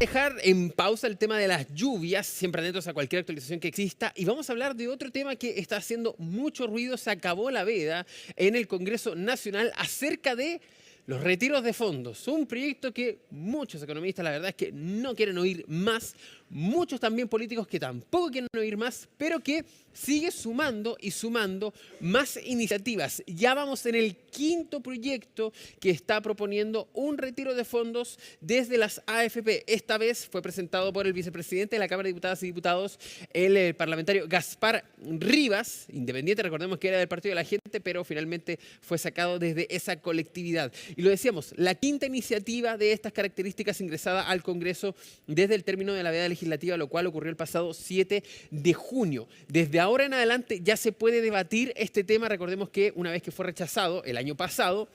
dejar en pausa el tema de las lluvias, siempre atentos a cualquier actualización que exista, y vamos a hablar de otro tema que está haciendo mucho ruido. Se acabó la veda en el Congreso Nacional acerca de los retiros de fondos. Un proyecto que muchos economistas, la verdad es que no quieren oír más, muchos también políticos que tampoco quieren oír más, pero que sigue sumando y sumando más iniciativas. Ya vamos en el quinto proyecto que está proponiendo un retiro de fondos desde las AFP. Esta vez fue presentado por el vicepresidente de la Cámara de Diputadas y Diputados, el parlamentario Gaspar Rivas, independiente, recordemos que era del Partido de la Gente, pero finalmente fue sacado desde esa colectividad. Y lo decíamos, la quinta iniciativa de estas características ingresada al Congreso desde el término de la veda legislativa, lo cual ocurrió el pasado 7 de junio. Desde ahora en adelante ya se puede debatir este tema. Recordemos que una vez que fue rechazado el año pasado,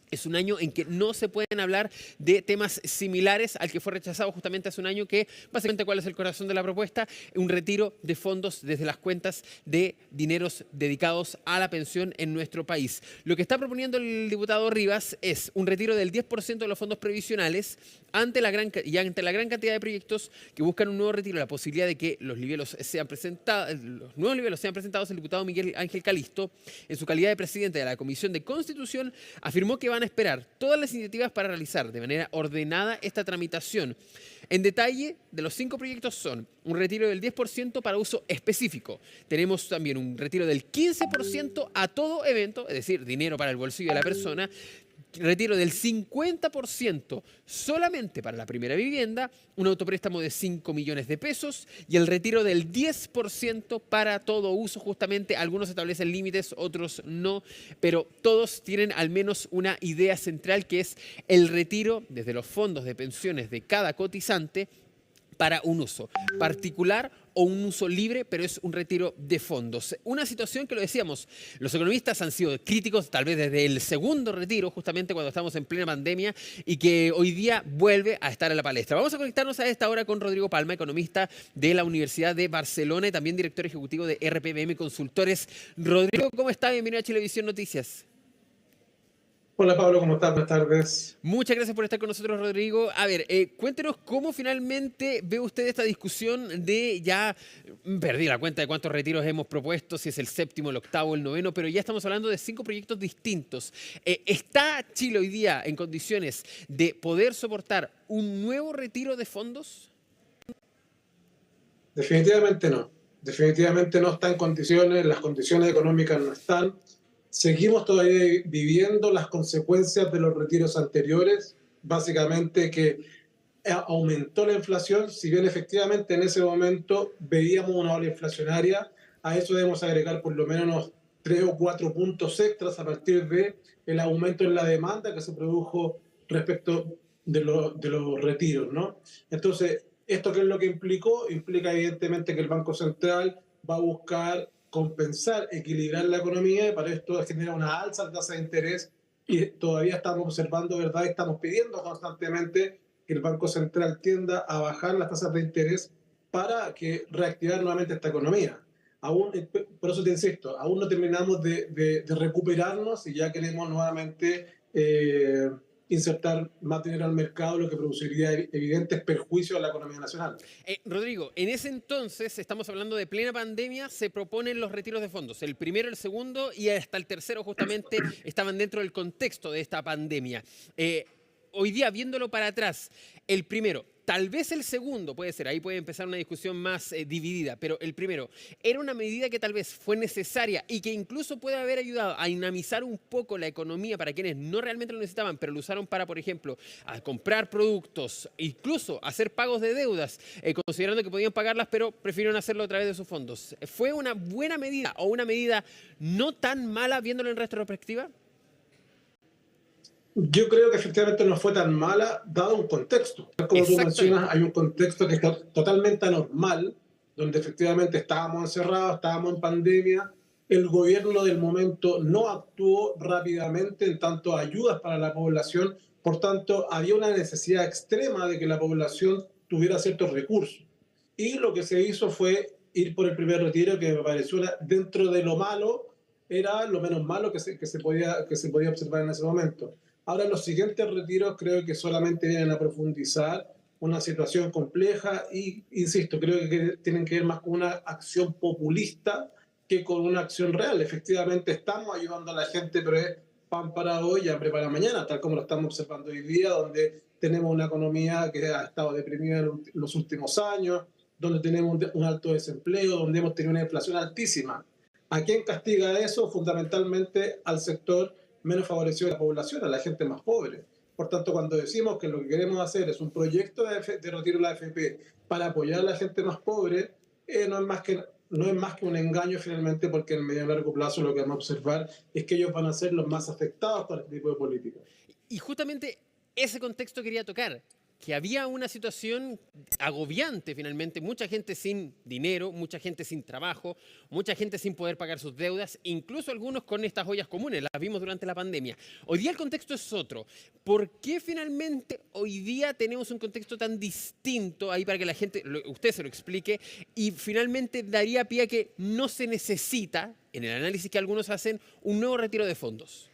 es un año en que no se pueden hablar de temas similares al que fue rechazado justamente hace un año, que básicamente, ¿cuál es el corazón de la propuesta? Un retiro de fondos desde las cuentas de dineros dedicados a la pensión en nuestro país. Lo que está proponiendo el diputado Rivas es un retiro del 10% de los fondos previsionales ante la gran cantidad de proyectos que buscan un nuevo retiro, la posibilidad de que los nuevos libelos sean presentados. El diputado Miguel Ángel Calisto, en su calidad de presidente de la Comisión de Constitución, afirmó que van a esperar todas las iniciativas para realizar de manera ordenada esta tramitación. En detalle, de los 5 proyectos son un retiro del 10% para uso específico. Tenemos también un retiro del 15% a todo evento, es decir, dinero para el bolsillo de la persona. Retiro del 50% solamente para la primera vivienda, un autopréstamo de 5 millones de pesos y el retiro del 10% para todo uso. Justamente algunos establecen límites, otros no, pero todos tienen al menos una idea central, que es el retiro desde los fondos de pensiones de cada cotizante para un uso particular o un uso libre, pero es un retiro de fondos. Una situación que, lo decíamos, los economistas han sido críticos tal vez desde el segundo retiro, justamente cuando estamos en plena pandemia, y que hoy día vuelve a estar en la palestra. Vamos a conectarnos a esta hora con Rodrigo Palma, economista de la Universidad de Barcelona y también director ejecutivo de RPBM Consultores. Rodrigo, ¿cómo está? Bienvenido a Chilevisión Noticias. Hola Pablo, ¿cómo estás? Buenas tardes. Muchas gracias por estar con nosotros, Rodrigo. A ver, cuéntenos cómo finalmente ve usted esta discusión de ya, perdí la cuenta de cuántos retiros hemos propuesto, si es el séptimo, el octavo, el noveno, pero ya estamos hablando de 5 proyectos distintos. ¿Está Chile hoy día en condiciones de poder soportar un nuevo retiro de fondos? Definitivamente no. Definitivamente no está en condiciones, las condiciones económicas no están. Seguimos todavía viviendo las consecuencias de los retiros anteriores, básicamente que aumentó la inflación. Si bien efectivamente en ese momento veíamos una ola inflacionaria, a eso debemos agregar por lo menos unos 3 o 4 puntos extras a partir del aumento en la demanda que se produjo respecto de los retiros, ¿no? Entonces, ¿esto qué es lo que implicó? Implica evidentemente que el Banco Central va a buscar compensar, equilibrar la economía, y para esto genera una alza de tasa de interés, y todavía estamos observando, ¿verdad? Estamos pidiendo constantemente que el Banco Central tienda a bajar las tasas de interés para que reactivar nuevamente esta economía. Aún, por eso te insisto, aún no terminamos de recuperarnos y ya queremos nuevamente insertar más dinero al mercado, lo que produciría evidentes perjuicios a la economía nacional. Rodrigo, en ese entonces, estamos hablando de plena pandemia, se proponen los retiros de fondos. El primero, el segundo y hasta el tercero justamente estaban dentro del contexto de esta pandemia. Hoy día, viéndolo para atrás, el primero, tal vez el segundo, puede ser, ahí puede empezar una discusión más dividida, pero el primero, ¿era una medida que tal vez fue necesaria y que incluso puede haber ayudado a dinamizar un poco la economía para quienes no realmente lo necesitaban, pero lo usaron para, por ejemplo, a comprar productos, incluso hacer pagos de deudas, considerando que podían pagarlas, pero prefirieron hacerlo a través de sus fondos? ¿Fue una buena medida o una medida no tan mala viéndolo en retrospectiva? Yo creo que efectivamente no fue tan mala, dado un contexto. Como tú mencionas, hay un contexto que está totalmente anormal, donde efectivamente estábamos encerrados, estábamos en pandemia. El gobierno del momento no actuó rápidamente en tanto a ayudas para la población. Por tanto, había una necesidad extrema de que la población tuviera ciertos recursos. Y lo que se hizo fue ir por el primer retiro, que me pareció, dentro de lo malo, era lo menos malo que se podía observar en ese momento. Ahora, los siguientes retiros creo que solamente vienen a profundizar una situación compleja y, insisto, creo que tienen que ver más con una acción populista que con una acción real. Efectivamente, estamos ayudando a la gente, pero es pan para hoy y hambre para mañana, tal como lo estamos observando hoy día, donde tenemos una economía que ha estado deprimida en los últimos años, donde tenemos un alto desempleo, donde hemos tenido una inflación altísima. ¿A quién castiga eso? Fundamentalmente al sector menos favorecido de la población, a la gente más pobre. Por tanto, cuando decimos que lo que queremos hacer es un proyecto de retiro de la AFP para apoyar a la gente más pobre, no es más que un engaño finalmente, porque en el medio y largo plazo lo que vamos a observar es que ellos van a ser los más afectados por este tipo de políticas. Y justamente ese contexto quería tocar, que había una situación agobiante finalmente, mucha gente sin dinero, mucha gente sin trabajo, mucha gente sin poder pagar sus deudas, incluso algunos con estas ollas comunes, las vimos durante la pandemia. Hoy día el contexto es otro. ¿Por qué finalmente hoy día tenemos un contexto tan distinto ahí para que la gente, usted se lo explique, y finalmente daría pie a que no se necesita, en el análisis que algunos hacen, un nuevo retiro de fondos?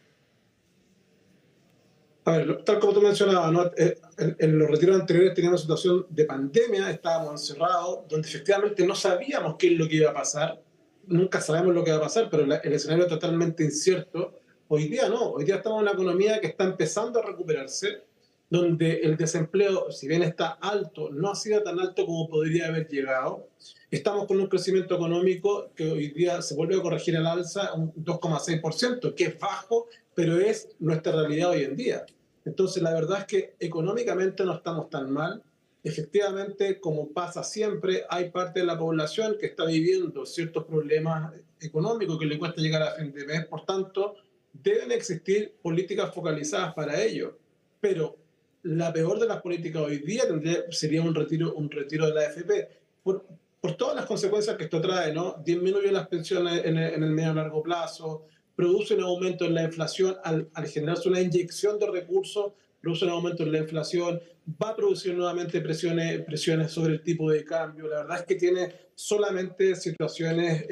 A ver, tal como tú mencionabas, ¿no? En los retiros anteriores teníamos una situación de pandemia, estábamos encerrados, donde efectivamente no sabíamos qué es lo que iba a pasar, nunca sabemos lo que va a pasar, pero el escenario es totalmente incierto. Hoy día no, hoy día estamos en una economía que está empezando a recuperarse, donde el desempleo, si bien está alto, no ha sido tan alto como podría haber llegado. Estamos con un crecimiento económico que hoy día se vuelve a corregir al alza, un 2,6%, que es bajo, pero es nuestra realidad hoy en día. Entonces, la verdad es que económicamente no estamos tan mal. Efectivamente, como pasa siempre, hay parte de la población que está viviendo ciertos problemas económicos que le cuesta llegar a fin de mes. Por tanto, deben existir políticas focalizadas para ello. Pero la peor de las políticas hoy día sería un retiro de la AFP. Por todas las consecuencias que esto trae, ¿no? Disminuye las pensiones en el medio y largo plazo, produce un aumento en la inflación al generarse una inyección de recursos, produce un aumento en la inflación, va a producir nuevamente presiones sobre el tipo de cambio. La verdad es que tiene solamente situaciones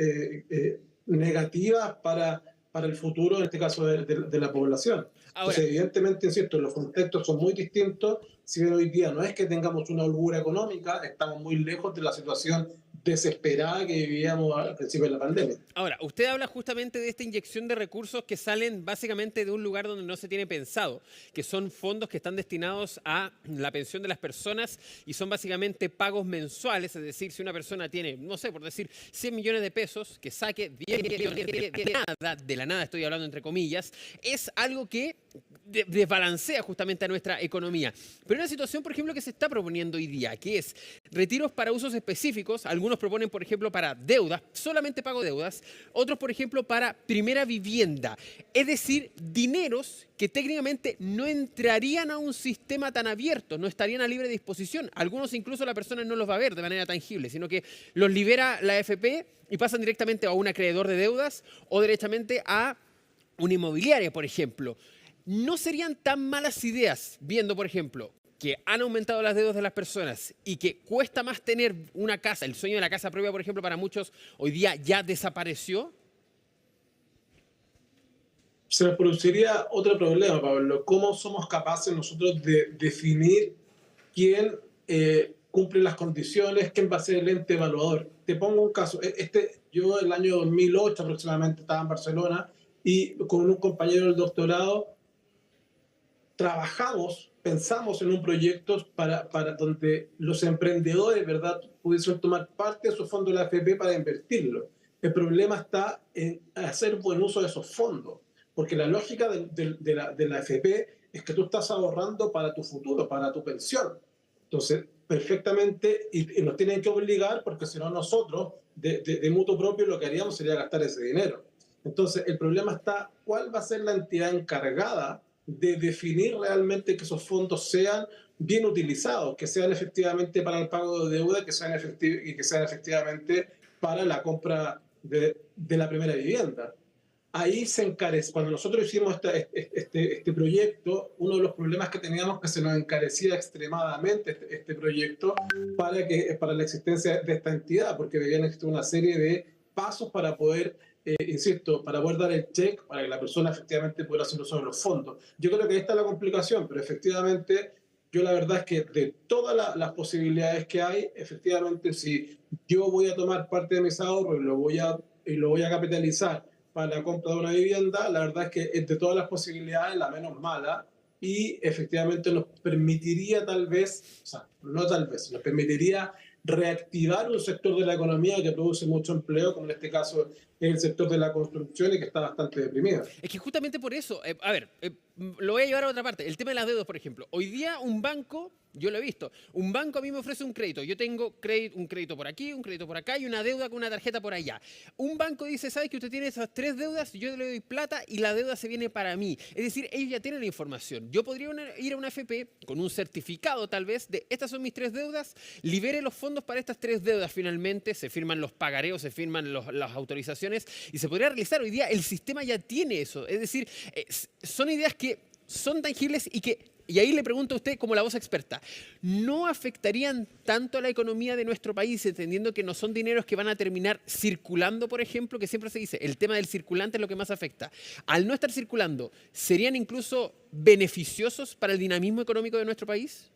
negativas para el futuro, en este caso de la población. Ahora, Entonces, evidentemente, insisto, los contextos son muy distintos. Si bien hoy día no es que tengamos una holgura económica, estamos muy lejos de la situación desesperada que vivíamos al principio de la pandemia. Ahora, usted habla justamente de esta inyección de recursos que salen básicamente de un lugar donde no se tiene pensado, que son fondos que están destinados a la pensión de las personas y son básicamente pagos mensuales, es decir, si una persona tiene, no sé, por decir, 100 millones de pesos, que saque 10 millones de la nada estoy hablando entre comillas, es algo que desbalancea justamente a nuestra economía. Pero una situación, por ejemplo, que se está proponiendo hoy día, que es retiros para usos específicos, algunos proponen, por ejemplo, para deudas, solamente pago deudas, otros, por ejemplo, para primera vivienda. Es decir, dineros que técnicamente no entrarían a un sistema tan abierto, no estarían a libre disposición. Algunos incluso la persona no los va a ver de manera tangible, sino que los libera la AFP y pasan directamente a un acreedor de deudas o directamente a una inmobiliaria, por ejemplo. No serían tan malas ideas, viendo, por ejemplo, que han aumentado las deudas de las personas y que cuesta más tener una casa, el sueño de la casa propia, por ejemplo, para muchos hoy día ya desapareció. Se nos produciría otro problema, Pablo. ¿Cómo somos capaces nosotros de definir quién cumple las condiciones, quién va a ser el ente evaluador? Te pongo un caso. Yo el año 2008 aproximadamente estaba en Barcelona y con un compañero del doctorado pensamos en un proyecto para donde los emprendedores, ¿verdad?, pudiesen tomar parte de su fondo de la AFP para invertirlo. El problema está en hacer buen uso de esos fondos, porque la lógica de la AFP es que tú estás ahorrando para tu futuro, para tu pensión. Entonces, perfectamente, y nos tienen que obligar, porque si no nosotros, de mutuo propio, lo que haríamos sería gastar ese dinero. Entonces, el problema está, ¿cuál va a ser la entidad encargada de definir realmente que esos fondos sean bien utilizados, que sean efectivamente para el pago de deuda, y que sean efectivamente para la compra de la primera vivienda? Ahí se encarece. Cuando nosotros hicimos este proyecto, uno de los problemas que teníamos que se nos encarecía extremadamente este proyecto para la existencia de esta entidad, porque debían existir una serie de pasos para poder, insisto, para poder dar el check, para que la persona efectivamente pudiera hacer uso de los fondos. Yo creo que ahí está la complicación, pero efectivamente Yo la verdad es que de todas las posibilidades que hay, efectivamente, si yo voy a tomar parte de mis ahorros y lo voy a capitalizar para la compra de una vivienda, la verdad es que es de todas las posibilidades la menos mala y efectivamente nos permitiría tal vez, o sea, no tal vez, nos permitiría reactivar un sector de la economía que produce mucho empleo, como en este caso es el sector de la construcción y que está bastante deprimido. Es que justamente por eso, a ver, lo voy a llevar a otra parte. El tema de las deudas, por ejemplo. Hoy día un banco, yo lo he visto, un banco a mí me ofrece un crédito. Yo tengo un crédito por aquí, un crédito por acá y una deuda con una tarjeta por allá. Un banco dice, ¿sabes que usted tiene esas tres deudas? Yo le doy plata y la deuda se viene para mí. Es decir, ellos ya tienen la información. Yo podría ir a una FP con un certificado tal vez de estas son mis tres deudas, libere los fondos para estas tres deudas finalmente, se firman los pagareos, se firman las autorizaciones y se podría realizar. Hoy día el sistema ya tiene eso. Es decir, son ideas que son tangibles y ahí le pregunto a usted como la voz experta, ¿no afectarían tanto a la economía de nuestro país, entendiendo que no son dineros que van a terminar circulando, por ejemplo, que siempre se dice, el tema del circulante es lo que más afecta? Al no estar circulando, ¿serían incluso beneficiosos para el dinamismo económico de nuestro país?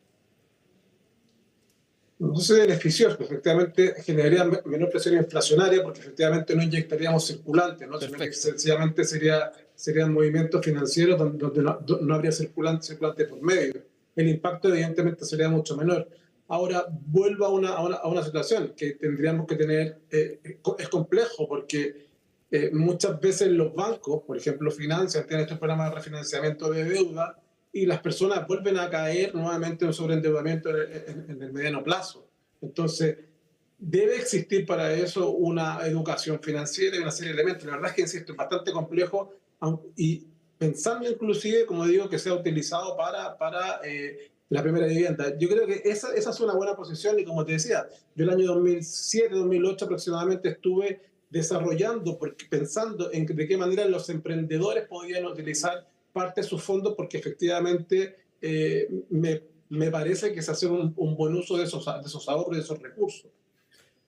No sé si beneficioso, efectivamente generaría menor presión inflacionaria porque efectivamente no inyectaríamos circulante, ¿no? Sino que Perfecto. sencillamente serían movimientos financieros donde no habría circulante por medio. El impacto evidentemente sería mucho menor. Ahora vuelvo a una situación que tendríamos que tener, es complejo porque muchas veces los bancos, por ejemplo, financian, tienen estos programas de refinanciamiento de deuda y las personas vuelven a caer nuevamente en un sobreendeudamiento en el mediano plazo. Entonces, debe existir para eso una educación financiera y una serie de elementos. La verdad es que, insisto, es bastante complejo y pensando inclusive, como digo, que sea utilizado para la primera vivienda. Yo creo que esa es una buena posición y como te decía, yo el año 2007, 2008 aproximadamente estuve desarrollando, pensando en de qué manera los emprendedores podían utilizar parte de sus fondos porque efectivamente me parece que se hace un buen uso de esos ahorros y de esos recursos.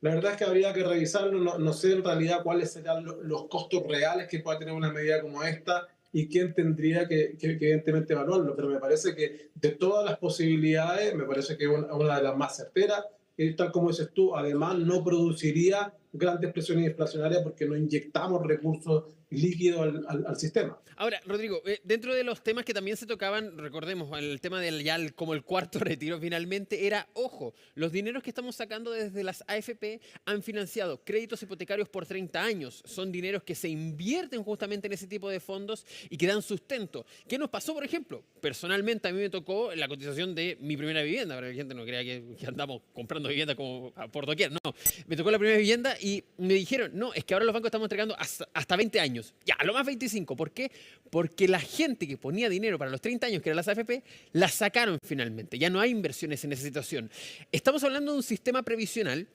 La verdad es que habría que revisarlo, no sé en realidad cuáles serían los costos reales que pueda tener una medida como esta y quién tendría que evidentemente evaluarlo, pero me parece que de todas las posibilidades, me parece que es una de las más certeras, y tal como dices tú, además no produciría grandes presiones inflacionarias porque no inyectamos recursos líquidos al sistema. Ahora, Rodrigo, dentro de los temas que también se tocaban, recordemos, el tema del ya como el cuarto retiro finalmente era, ojo, los dineros que estamos sacando desde las AFP han financiado créditos hipotecarios por 30 años. Son dineros que se invierten justamente en ese tipo de fondos y que dan sustento. ¿Qué nos pasó, por ejemplo? Personalmente a mí me tocó la cotización de mi primera vivienda, para que la gente no crea que andamos comprando vivienda como por doquier, no. Me tocó la primera vivienda y me dijeron, no, es que ahora los bancos estamos entregando hasta 20 años. Ya, a lo más 25. ¿Por qué? Porque la gente que ponía dinero para los 30 años, que eran las AFP, las sacaron finalmente. Ya no hay inversiones en esa situación. Estamos hablando de un sistema previsional,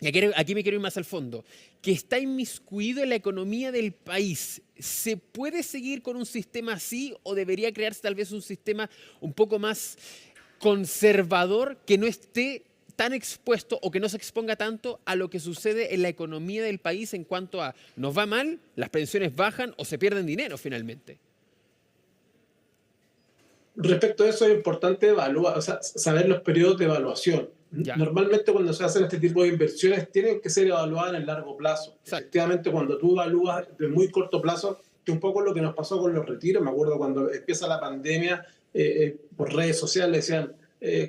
y aquí me quiero ir más al fondo, que está inmiscuido en la economía del país. ¿Se puede seguir con un sistema así o debería crearse tal vez un sistema un poco más conservador que no esté tan expuesto o que no se exponga tanto a lo que sucede en la economía del país en cuanto a nos va mal, las pensiones bajan o se pierden dinero finalmente? Respecto a eso es importante evaluar, o sea, saber los periodos de evaluación. Ya, Normalmente cuando se hacen este tipo de inversiones tienen que ser evaluadas en el largo plazo. exacto. Efectivamente, cuando tú evalúas de muy corto plazo, que un poco lo que nos pasó con los retiros, me acuerdo cuando empieza la pandemia, por redes sociales decían,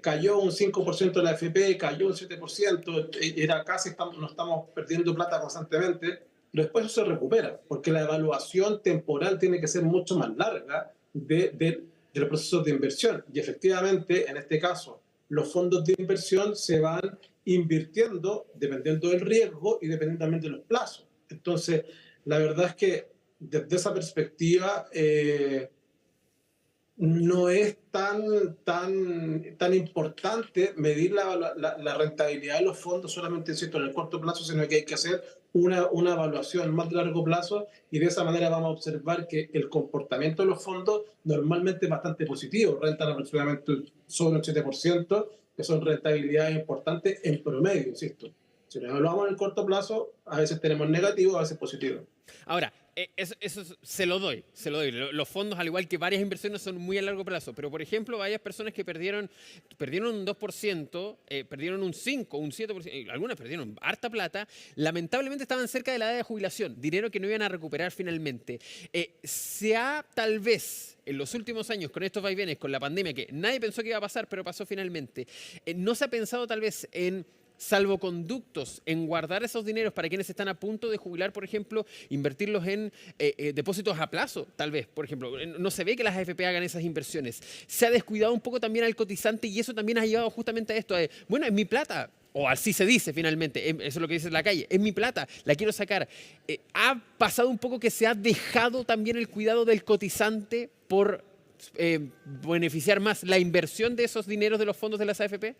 cayó un 5% de la FP, cayó un 7%, era casi, nos estamos perdiendo plata constantemente, pero después eso se recupera, porque la evaluación temporal tiene que ser mucho más larga de los procesos de inversión. Y efectivamente, en este caso, los fondos de inversión se van invirtiendo dependiendo del riesgo y dependiendo también de los plazos. Entonces, la verdad es que desde esa perspectiva no es tan importante medir la rentabilidad de los fondos solamente insisto, en el corto plazo, sino que hay que hacer una evaluación más de largo plazo y de esa manera vamos a observar que el comportamiento de los fondos normalmente es bastante positivo, rentan aproximadamente sobre el 7%, que son rentabilidades importantes en promedio, insisto. Si lo evaluamos en el corto plazo, a veces tenemos negativo, a veces positivo. Ahora, eso se lo doy, se lo doy. Los fondos, al igual que varias inversiones, son muy a largo plazo. Pero, por ejemplo, varias personas que perdieron un 2%, perdieron un 5%, un 7%, algunas perdieron harta plata, lamentablemente estaban cerca de la edad de jubilación, dinero que no iban a recuperar finalmente. Se ha, tal vez, en los últimos años, con estos vaivenes, con la pandemia, que nadie pensó que iba a pasar, pero pasó finalmente, no se ha pensado tal vez en salvoconductos, en guardar esos dineros para quienes están a punto de jubilar, por ejemplo, invertirlos en depósitos a plazo, tal vez, por ejemplo. No se ve que las AFP hagan esas inversiones. Se ha descuidado un poco también al cotizante y eso también ha llevado justamente a esto. Bueno, es mi plata, o así se dice finalmente, eso es lo que dice en la calle, es mi plata, la quiero sacar. Ha pasado un poco que se ha dejado también el cuidado del cotizante por beneficiar más la inversión de esos dineros de los fondos de las AFP.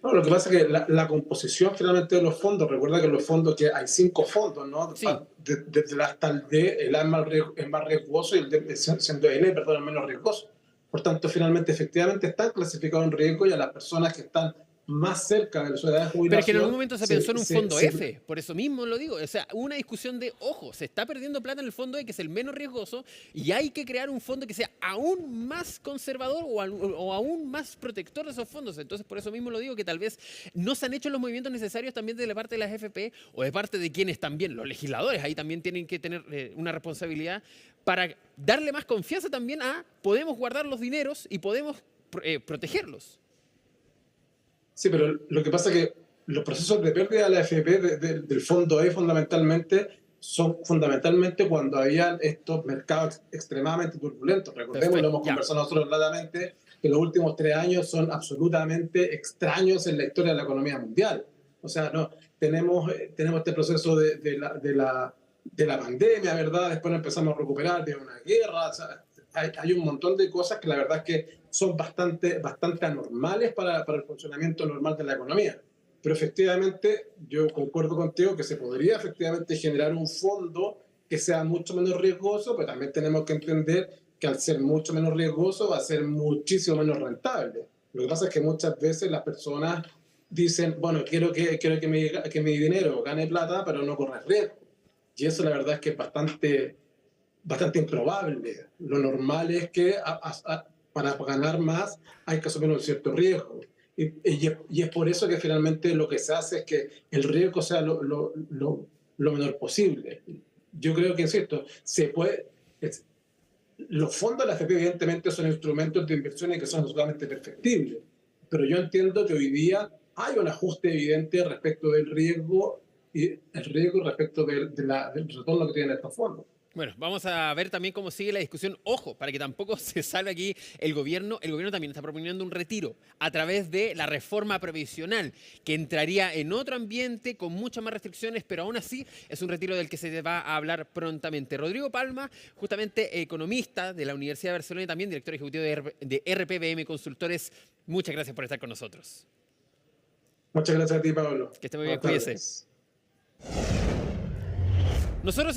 No, lo que pasa es que la composición finalmente de los fondos, recuerda que los fondos, que hay 5 fondos, ¿no? Sí. Desde el A hasta el D, el A es más riesgoso y el D, siendo el E, perdón, es menos riesgoso. Por tanto, finalmente, efectivamente, están clasificados en riesgo y a las personas que están más cerca de su edad de jubilación... Pero es que en algún momento se pensó en un fondo F, por eso mismo lo digo. O sea, una discusión de, ojo, se está perdiendo plata en el fondo E, que es el menos riesgoso, y hay que crear un fondo que sea aún más conservador o aún más protector de esos fondos. Entonces, por eso mismo lo digo, que tal vez no se han hecho los movimientos necesarios también de la parte de las AFP o de parte de quienes también, los legisladores, ahí también tienen que tener una responsabilidad para darle más confianza también a podemos guardar los dineros y podemos protegerlos. Sí, pero lo que pasa es que los procesos de pérdida de la AFP del fondo E son fundamentalmente cuando habían estos mercados extremadamente turbulentos. Recordemos, lo hemos conversado nosotros claramente, que los últimos 3 años son absolutamente extraños en la historia de la economía mundial. O sea, no, tenemos este proceso de la pandemia, ¿verdad? Después nos empezamos a recuperar de una guerra. O sea, hay un montón de cosas que la verdad es que son bastante anormales para el funcionamiento normal de la economía. Pero efectivamente, yo concuerdo contigo que se podría efectivamente generar un fondo que sea mucho menos riesgoso, pero también tenemos que entender que al ser mucho menos riesgoso va a ser muchísimo menos rentable. Lo que pasa es que muchas veces las personas dicen, bueno, quiero que mi dinero gane plata, pero no correr riesgo. Y eso la verdad es que es bastante improbable. Lo normal es que para ganar más hay que asumir un cierto riesgo. Y es por eso que finalmente lo que se hace es que el riesgo sea lo menor posible. Yo creo que, insisto, los fondos de la AFP evidentemente son instrumentos de inversiones que son absolutamente perfectibles, pero yo entiendo que hoy día hay un ajuste evidente respecto del riesgo y el riesgo respecto del retorno que tienen estos fondos. Bueno, vamos a ver también cómo sigue la discusión. Ojo, para que tampoco se salga aquí el gobierno. El gobierno también está proponiendo un retiro a través de la reforma previsional, que entraría en otro ambiente con muchas más restricciones, pero aún así es un retiro del que se va a hablar prontamente. Rodrigo Palma, justamente economista de la Universidad de Barcelona y también director ejecutivo de RPBM Consultores. Muchas gracias por estar con nosotros. Muchas gracias a ti, Pablo. Que esté muy bien, cuídese. Nosotros